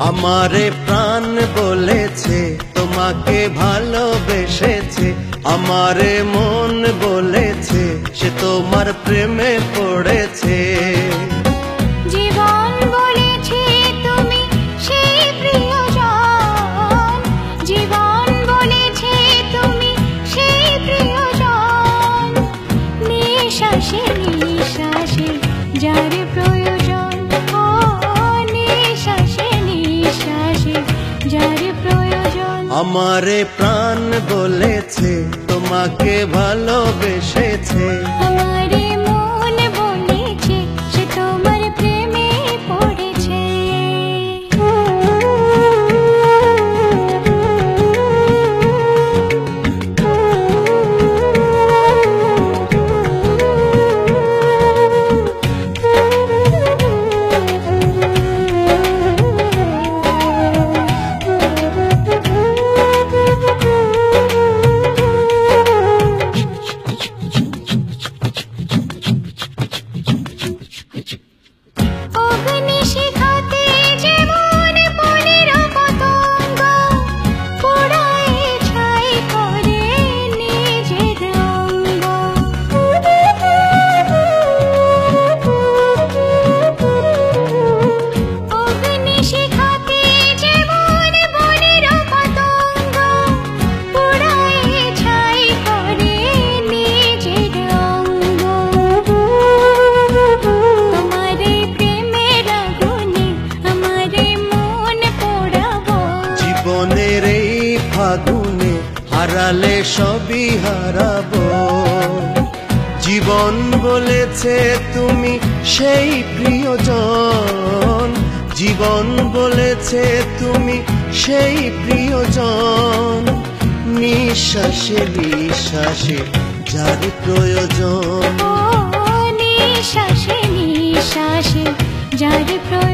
আমারে প্রাণ বলেছে তোমাকে ভালোবেসেছে, আমারে মন বলেছে সে তোমার প্রেমে পড়েছে। জীবন বলেছে তুমি সেই প্রিয়জন, জীবন বলেছে তুমি সেই প্রিয়জন, নিঃশ্বাসে নিঃশ্বাসে যার প্রয়োজন, ও নিঃশ্বাসে নিঃশ্বাসে যার প্রয়োজন। আমারে প্রাণ বলেছে তোমাকে ভালোবেসেছে, আমারে মন বলেছে সে তোমার প্রেমে পড়েছে। অগ্নিশিখাতে যেমন বনের পতঙ্গ পোড়ায় ছাই করে নিজের অঙ্গ, অগ্নিশিখাতে যেমন বনের পতঙ্গ পোড়ায় ছাই করে নিজের অঙ্গ, তোমারে প্রেমের আগুনে আমারে মন পোড়াবো। জীবনের এই ফাগুনে হারালে সবই হারাবো। জীবন বলেছে তুমি সেই প্রিয়জন, জীবন বলেছে তুমি সেই প্রিয়জন, নিঃশ্বাসে নিঃশ্বাসে যার প্রয়োজন। ও নিঃশ্বাসে নিঃশ্বাসে যার প্রয়োজন।